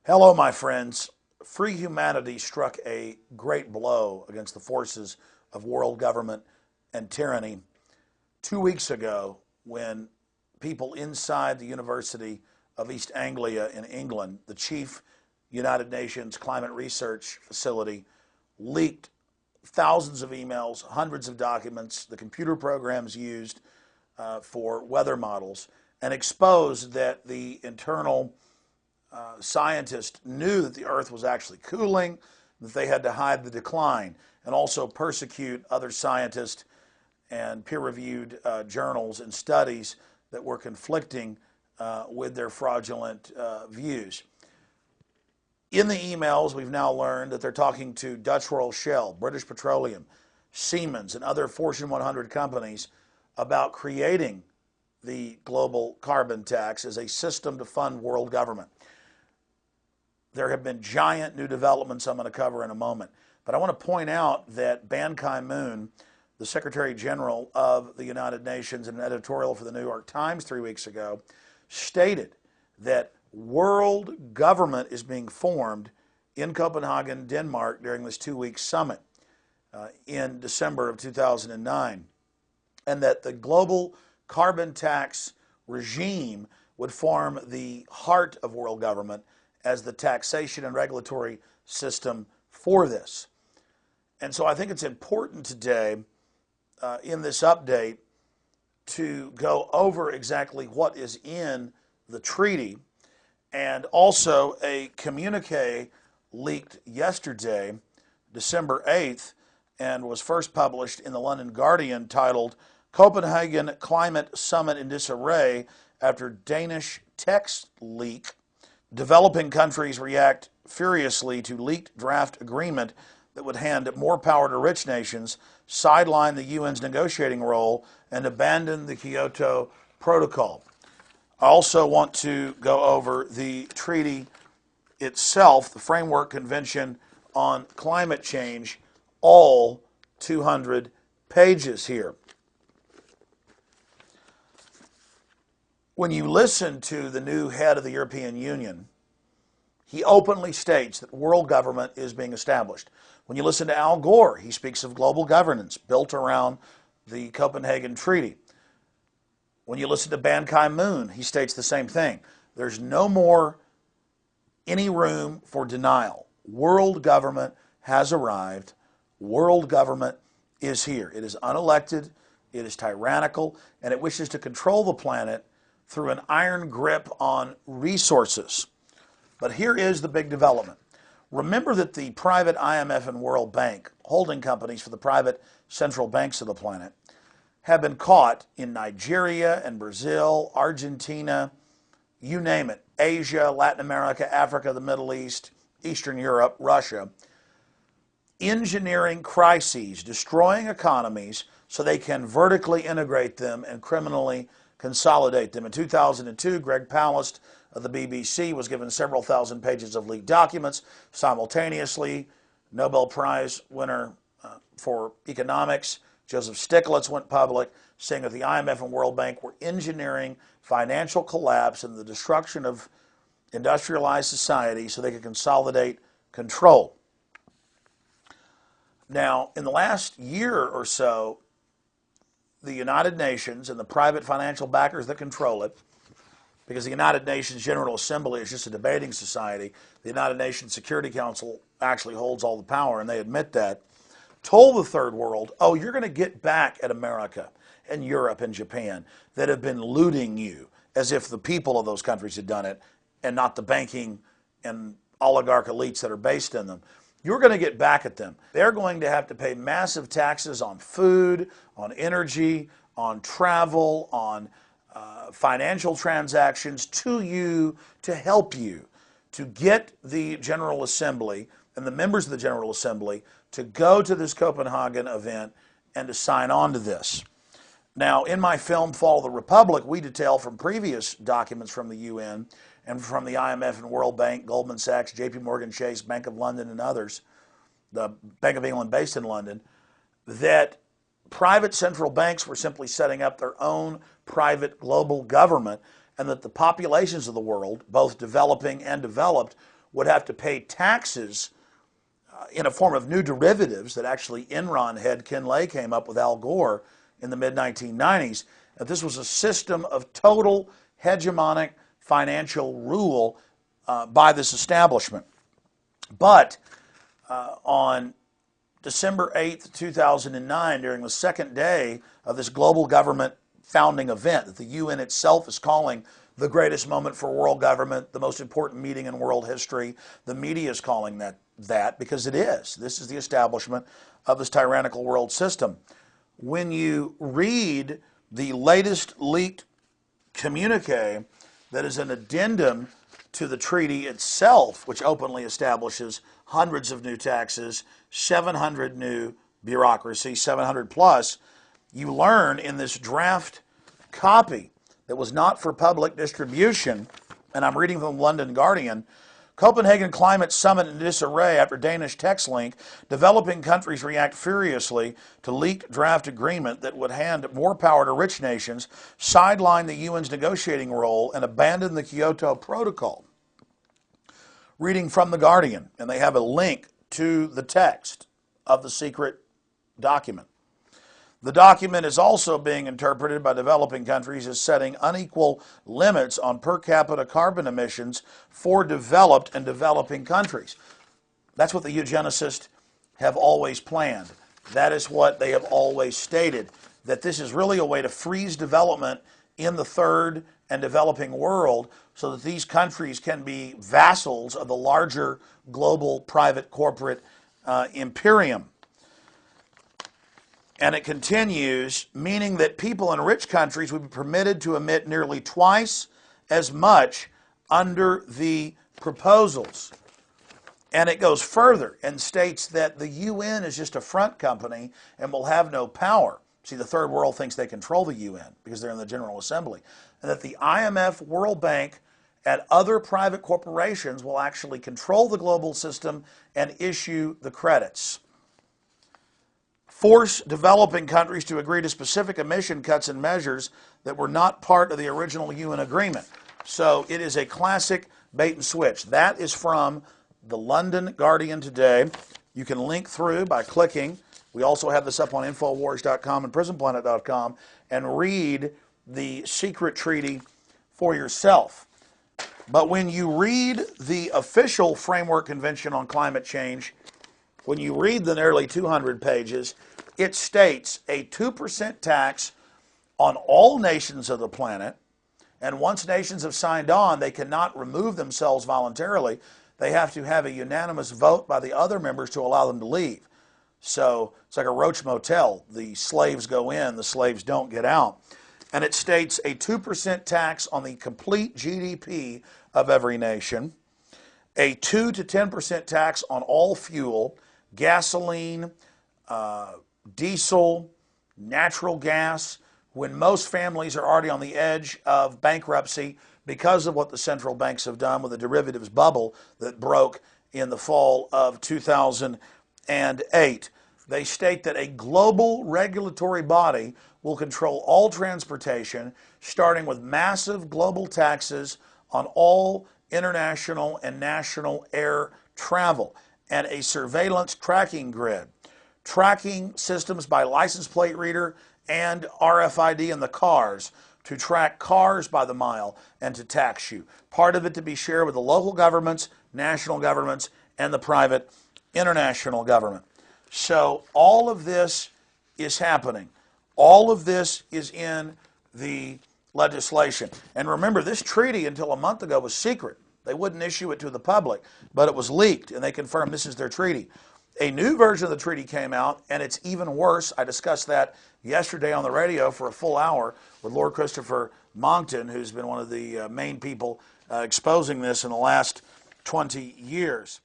Hello, my friends. Free humanity struck a great blow against the forces of world government and tyranny 2 weeks ago when people inside the University of East Anglia in England, the chief United Nations climate research facility, leaked thousands of emails, hundreds of documents, the computer programs used for weather models, and exposed that the internal scientists knew that the Earth was actually cooling, that they had to hide the decline, and also persecute other scientists and peer-reviewed journals and studies that were conflicting with their fraudulent views. In the emails, we've now learned that they're talking to Dutch Royal Shell, British Petroleum, Siemens, and other Fortune 100 companies about creating the global carbon tax as a system to fund world government. There have been giant new developments I'm going to cover in a moment. But I want to point out that Ban Ki-moon, the Secretary General of the United Nations, in an editorial for the New York Times 3 weeks ago, stated that world government is being formed in Copenhagen, Denmark, during this 2-week summit in December of 2009, and that the global carbon tax regime would form the heart of world government as the taxation and regulatory system for this. And so I think it's important today in this update to go over exactly what is in the treaty, and also a communique leaked yesterday, December 8th, and was first published in the London Guardian, titled "Copenhagen Climate Summit in Disarray After Danish Text Leak. Developing countries react furiously to leaked draft agreement that would hand more power to rich nations, sideline the UN's negotiating role, and abandon the Kyoto Protocol." I also want to go over the treaty itself, the Framework Convention on Climate Change, all 200 pages here. When you listen to the new head of the European Union, he openly states that world government is being established. When you listen to Al Gore, he speaks of global governance built around the Copenhagen Treaty. When you listen to Ban Ki-moon, he states the same thing. There's no more any room for denial. World government has arrived. World government is here. It is unelected, it is tyrannical, and it wishes to control the planet through an iron grip on resources. But here is the big development. Remember that the private IMF and World Bank, holding companies for the private central banks of the planet, have been caught in Nigeria and Brazil, Argentina, you name it, Asia, Latin America, Africa, the Middle East, Eastern Europe, Russia, engineering crises, destroying economies so they can vertically integrate them and criminally consolidate them. In 2002, Greg Palast of the BBC was given several thousand pages of leaked documents. Simultaneously, Nobel Prize winner for economics, Joseph Stiglitz, went public saying that the IMF and World Bank were engineering financial collapse and the destruction of industrialized society so they could consolidate control. Now, in the last year or so, the United Nations and the private financial backers that control it, because the United Nations General Assembly is just a debating society, the United Nations Security Council actually holds all the power, and they admit that, told the third world, oh, you're going to get back at America and Europe and Japan that have been looting you, as if the people of those countries had done it and not the banking and oligarch elites that are based in them. You're going to get back at them. They're going to have to pay massive taxes on food, on energy, on travel, on financial transactions to you, to help you, to get the General Assembly and the members of the General Assembly to go to this Copenhagen event and to sign on to this. Now, in my film, Fall of the Republic, we detail from previous documents from the UN and from the IMF and World Bank, Goldman Sachs, JP Morgan Chase, Bank of London, and others, the Bank of England based in London, that private central banks were simply setting up their own private global government, and that the populations of the world, both developing and developed, would have to pay taxes in a form of new derivatives that actually Enron head Ken Lay came up with Al Gore in the mid-1990s. That this was a system of total hegemonic financial rule by this establishment. But on December 8th, 2009, during the second day of this global government founding event that the UN itself is calling the greatest moment for world government, the most important meeting in world history, the media is calling that because it is. This is the establishment of this tyrannical world system. When you read the latest leaked communique that is an addendum to the treaty itself, which openly establishes hundreds of new taxes, 700 new bureaucracy, 700 plus, you learn in this draft copy that was not for public distribution, and I'm reading from the London Guardian, Copenhagen climate summit in disarray after Danish text link. Developing countries react furiously to leaked draft agreement that would hand more power to rich nations, sideline the UN's negotiating role, and abandon the Kyoto Protocol. Reading from the Guardian, and they have a link to the text of the secret document. The document is also being interpreted by developing countries as setting unequal limits on per capita carbon emissions for developed and developing countries. That's what the eugenicists have always planned. That is what they have always stated, that this is really a way to freeze development in the third and developing world so that these countries can be vassals of the larger global private corporate imperium. And it continues, meaning that people in rich countries would be permitted to emit nearly twice as much under the proposals. And it goes further and states that the UN is just a front company and will have no power. See, the third world thinks they control the UN because they're in the General Assembly. And that the IMF, World Bank, and other private corporations will actually control the global system and issue the credits. Force developing countries to agree to specific emission cuts and measures that were not part of the original UN agreement. So it is a classic bait and switch. That is from the London Guardian today. You can link through by clicking. We also have this up on Infowars.com and PrisonPlanet.com and read the secret treaty for yourself. But when you read the official Framework Convention on Climate Change, when you read the nearly 200 pages, it states a 2% tax on all nations of the planet, and once nations have signed on, they cannot remove themselves voluntarily. They have to have a unanimous vote by the other members to allow them to leave. So it's like a roach motel. The slaves go in, the slaves don't get out. And it states a 2% tax on the complete GDP of every nation, a 2 to 10% tax on all fuel, gasoline, diesel, natural gas, when most families are already on the edge of bankruptcy because of what the central banks have done with the derivatives bubble that broke in the fall of 2008. They state that a global regulatory body will control all transportation, starting with massive global taxes on all international and national air travel, and a surveillance tracking grid, tracking systems by license plate reader and RFID in the cars to track cars by the mile and to tax you. Part of it to be shared with the local governments, national governments, and the private international government. So all of this is happening. All of this is in the legislation. And remember, this treaty until a month ago was secret. They wouldn't issue it to the public, but it was leaked, and they confirmed this is their treaty. A new version of the treaty came out, and it's even worse. I discussed that yesterday on the radio for a full hour with Lord Christopher Monckton, who's been one of the main people exposing this in the last 20 years.